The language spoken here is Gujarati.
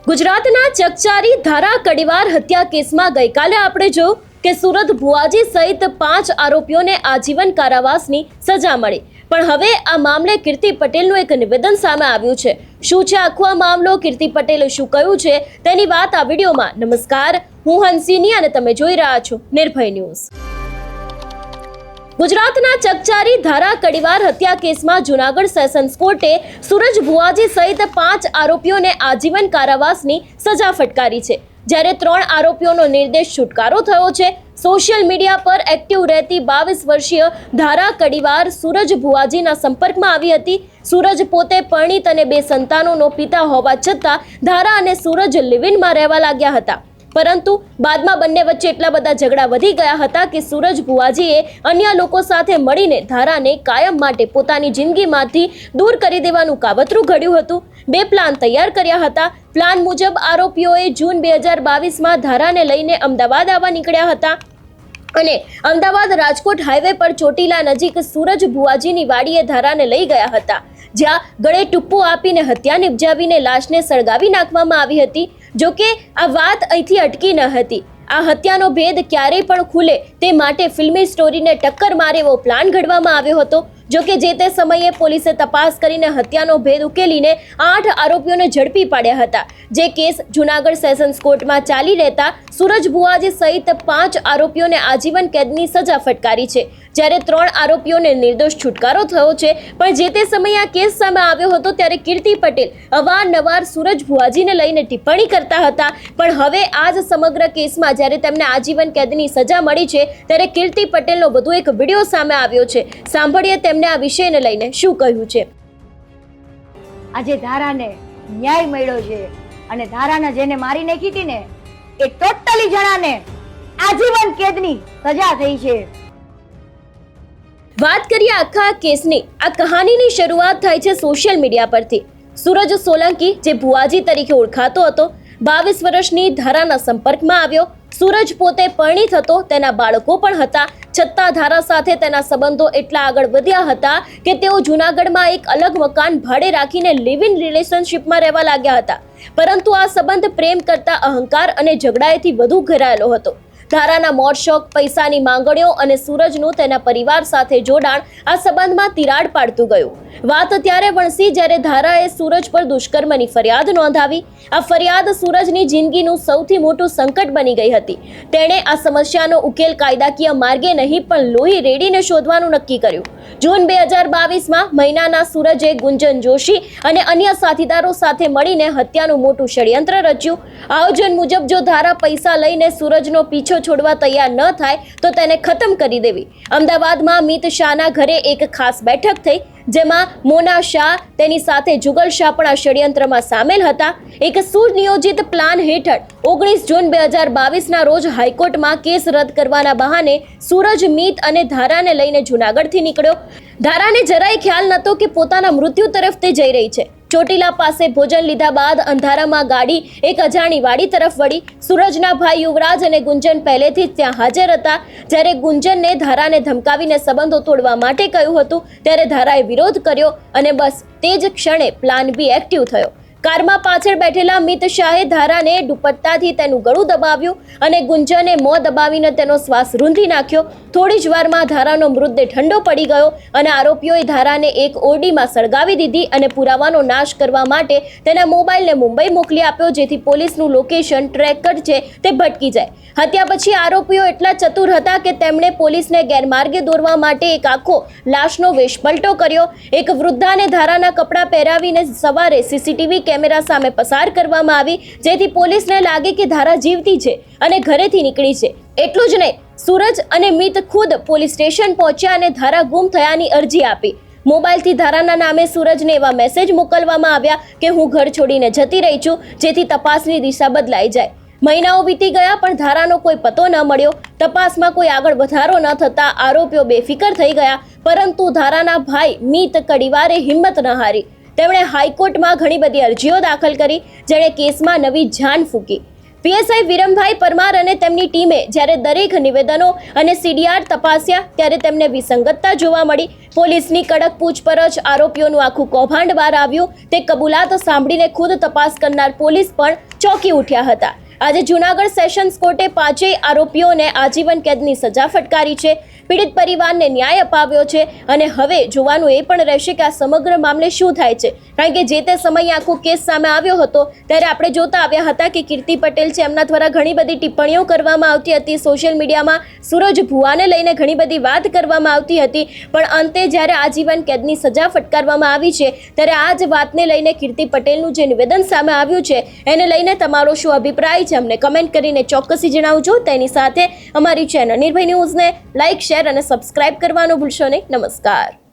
ગુજરાતના ચકચારી ધારા કડીવાર હત્યા કેસમાં ગઈકાલે આપણે જોયું કે સુરત ભુવાજી સહિત 5 આરોપીઓને આજીવન કારાવાસની સજા મળી, પણ હવે આ મામલે કીર્તિ પટેલનું એક નિવેદન સામે આવ્યું છે। શું છે આખો આ મામલો, કીર્તિ પટેલે શું કહ્યું છે તેની વાત આ વિડીયોમાં। નમસ્કાર, હું હંસિની અને તમે જોઈ રહ્યા છો નિર્ભય ન્યૂઝ। ગુજરાતના ચકચારી ધારા કડીવાર હત્યા કેસમાં જૂનાગઢ સેશન્સ કોર્ટે સુરજ ભુવાજી સહિત 5 આરોપીઓને આજીવન કારાવાસની સજા ફટકારી છે, જ્યારે 3 આરોપીઓનો નિર્દોષ છુટકારો થયો છે। સોશિયલ મીડિયા પર એક્ટિવ રહેતી 22 વર્ષીય ધારા કડીવાર સુરજ ભુવાજીના સંપર્કમાં આવી હતી। સુરજ પોતે પરણિત અને 2 સંતાનોનો પિતા હોવા છતાં ધારા અને સુરજ લિવ ઇનમાં રહેવા લાગ્યા હતા, પરંતુ બાદમાં બંને વચ્ચે એટલા બધા ઝઘડા વધી ગયા હતા કે સુરજ ભુવાજીએ અન્ય લોકો સાથે મળીને ધારાને કાયમ માટે પોતાની જિંદગીમાંથી દૂર કરી દેવાનું કાવતરું ઘડ્યું હતું। 2 પ્લાન તૈયાર કર્યા હતા। પ્લાન મુજબ આરોપીઓએ જૂન 2022માં ધારાને લઈને અમદાવાદ આવવા નીકળ્યા હતા અને અમદાવાદ રાજકોટ હાઈવે પર ચોટીલા નજીક સુરજ ભુવાજીની વાડીએ ધારાને લઈ ગયા હતા, જ્યાં ગળે ટૂપ્પો આપીને હત્યા નિપજાવીને લાશને સળગાવી નાખવામાં આવી હતી। જો કે આ વાત અહીંથી અટકી ન હતી। આ હત્યાનો ભેદ ક્યારેય પણ ખુલે તે માટે ફિલ્મી સ્ટોરીને ટક્કર મારે એવો પ્લાન ઘડવામાં આવ્યો હતો। જો કે જે તે સમયે પોલીસે તપાસ કરીને હત્યાનો ભેદ ઉકેલીને 8 આરોપીઓને ઝડપી પાડ્યા હતા, જે કેસ જૂનાગઢ સેશન્સ કોર્ટમાં ચાલી રહેતા સુરજ ભુવાજી સહિત 5 આરોપીઓને આજીવન કેદની સજા ફટકારી છે, જ્યારે 3 આરોપીઓને નિર્દોષ છુટકારો થયો છે। પણ જે તે સમયે આ કેસ સામે આવ્યો હતો ત્યારે કીર્તિ પટેલ અવારનવાર સુરજ ભુવાજીને લઈને ટિપ્પણી કરતા હતા, પણ હવે આ જ સમગ્ર કેસમાં જ્યારે તેમને આજીવન કેદની સજા મળી છે ત્યારે કીર્તિ પટેલનો વધુ એક વિડીયો સામે આવ્યો છે। સાંભળીએ તેમને આ વિષયને લઈને શું કહ્યું છે। આજે ધારાને ન્યાય મળ્યો છે અને ધારાને જેને મારી નાખી હતી ને એ ટોટલી જણાને આજીવન કેદની સજા થઈ છે। વાત કરીએ આખા કેસની, આ કહાનીની શરૂઆત થાય છે સોશિયલ મીડિયા પરથી। સુરજ સોલંકી, જે ભુવાજી તરીકે ઓળખાતો હતો, 22 વર્ષની ધારાના સંપર્કમાં આવ્યો। સુરજ પોતે પરણિત હતો, તેના બાળકો પણ હતા, છતાં ધારા સાથે તેના સંબંધો એટલા આગળ વધ્યા હતા કે તેઓ જૂનાગઢમાં એક અલગ મકાન ભાડે રાખીને લિવ ઇન રિલેશનશિપમાં રહેવા લાગ્યા હતા, પરંતુ આ સંબંધ પ્રેમ કરતા અહંકાર અને ઝઘડાએથી વધુ ઘેરાયેલો હતો। ધારાના મોજ શોખ, પૈસાની માંગણીઓ અને સુરજનું તેના પરિવાર સાથે જોડાણ આ સંબંધમાં તિરાડ પાડતું ગયું। વાત ત્યારે વણસી જ્યારે ધારાએ સુરજ પર દુષ્કર્મની ફરિયાદ નોંધાવી। આ ફરિયાદ સુરજની જિંદગીનું સૌથી મોટું સંકટ બની ગઈ હતી। તેણે આ સમસ્યાનો ઉકેલ કાયદાકીય માર્ગે નહીં પણ લોહી રેડીને શોધવાનું નક્કી કર્યું। જૂન 2022માં મહિનાના સુરજે ગુંજન જોશી અને અન્ય સાથીદારો સાથે મળીને હત્યાનું મોટું ષડયંત્ર રચ્યું। આયોજન મુજબ જો ધારા પૈસા લઈને સુરજનો પીછો છોડવા તૈયાર ન થાય તો તેને ખતમ કરી દેવી। અમદાવાદમાં મિત શાહના ઘરે એક ખાસ બેઠક થઈ, જેમાં મોના શાહ, તેની સાથે જુગલ શાહ પણ આ ષડયંત્રમાં સામેલ હતા। એક સુનિયોજિત પ્લાન હેઠળ 19 જૂન 2022ના રોજ હાઈકોર્ટમાં કેસ રદ કરવાના બહાને સુરજ મિત અને ધારાને લઈને જૂનાગઢથી નીકળ્યો। ધારાને જરાય ખ્યાલ નહોતો કે પોતાના મૃત્યુ તરફ તે જઈ રહી છે। ચોટીલા પાસે ભોજન લીધા બાદ અંધારામાં ગાડી એક અજાણી વાડી તરફ વળી। સુરજના ભાઈ યુવરાજ અને ગુંજન પહેલેથી જ ત્યાં હાજર હતા। જ્યારે ગુંજનને ધારાને ધમકાવીને સંબંધો તોડવા માટે કહ્યું હતું ત્યારે ધારાએ વિરોધ કર્યો અને બસ તે જ ક્ષણે પ્લાન બી એક્ટિવ થયો। કારમાં પાછળ બેઠેલા મિત શાહે ધારાને દુપટ્ટાથી તેનું ગળું દબાવ્યું અને ગુંજને મોં દબાવીને તેનો શ્વાસ રૂંધી નાખ્યો। થોડી જ વારમાં ધારાનો મૃતદેહ ઠંડો પડી ગયો અને આરોપીઓએ ધારાને એક ઓરડીમાં સળગાવી દીધી અને પુરાવાનો નાશ કરવા માટે તેના મોબાઈલને મુંબઈ મોકલી આપ્યો, જેથી પોલીસનું લોકેશન ટ્રેકર છે તે ભટકી જાય। હત્યા પછી આરોપીઓ એટલા ચતુર હતા કે તેમણે પોલીસને ગેરમાર્ગે દોરવા માટે એક આખો લાશનો વેશપલટો કર્યો। એક વૃદ્ધાને ધારાના કપડાં પહેરાવીને સવારે સીસીટીવી કેમેરા સામે પસાર કરવામાં આવી, જેથી પોલીસને લાગે કે ધારા જીવતી છે અને ઘરેથી નીકળી છે। એટલું જ નહીં, સુરજ અને મિત ખુદ પોલીસ સ્ટેશન પહોંચ્યા અને ધારા ગુમ થયાની અરજી આપી। મોબાઈલથી ધારાના નામે સુરજને એવા મેસેજ મોકલવામાં આવ્યા કે હું ઘર છોડીને જતી રહી છું, જેથી તપાસની દિશા બદલાઈ જાય। મહિનાઓ વીતી ગયા પણ ધારાનો કોઈ પતો ન મળ્યો। તપાસમાં કોઈ આગળ વધારો ન થતા આરોપીઓ બેફિકર થઈ ગયા, પરંતુ ધારાના ભાઈ મિત કડીવારે હિંમત ન હારી। તેમણે હાઈકોર્ટમાં ઘણી બધી અરજીઓ દાખલ કરી, જેણે કેસમાં નવી જાન ફૂંકી। પીએસઆઈ વિરમભાઈ પરમાર અને તેમની ટીમે જ્યારે દરેક નિવેદનો અને સીડીઆર તપાસ્યા ત્યારે તેમને વિસંગતતા જોવા મળી. પોલીસની કડક પૂછપરછ, આરોપીઓનું આખું કૌભાંડ બહાર આવ્યું. તે કબૂલાત સાંભળીને ખુદ તપાસ કરનાર પોલીસ પણ ચોંકી ઉઠ્યા હતા. આજે જૂનાગઢ સેશન્સ કોર્ટે પાંચેય આરોપીઓને આજીવન કેદની સજા ફટકારી છે. પીડિત પરિવારને ન્યાય અપાવ્યો છે અને હવે જોવાનું એ પણ રહેશે કે આ સમગ્ર મામલે શું થાય છે. કારણ કે જે તે સમયે આખો કેસ સામે આવ્યો હતો ત્યારે આપણે જોતા આવ્યા હતા કે કીર્તિ પટેલ છે એમના દ્વારા ઘણી બધી ટિપ્પણીઓ કરવામાં આવતી હતી. સોશિયલ મીડિયામાં સૂરજ ભુવાને લઈને ઘણી બધી વાત કરવામાં આવતી હતી. પણ અંતે જ્યારે આજીવન કેદની સજા ફટકારવામાં આવી છે ત્યારે આ જ વાતને લઈને કીર્તિ પટેલનું જે નિવેદન સામે આવ્યું છે એને લઈને તમારો શું અભિપ્રાય છે અમને કમેન્ટ કરીને ચોક્કસથી જણાવજો. તેની સાથે અમારી ચેનલ નિર્ભય ન્યૂઝને લાઇક, શેર અને સબસ્ક્રાઇબ કરવાનું ભૂલશો નહીં. નમસ્કાર.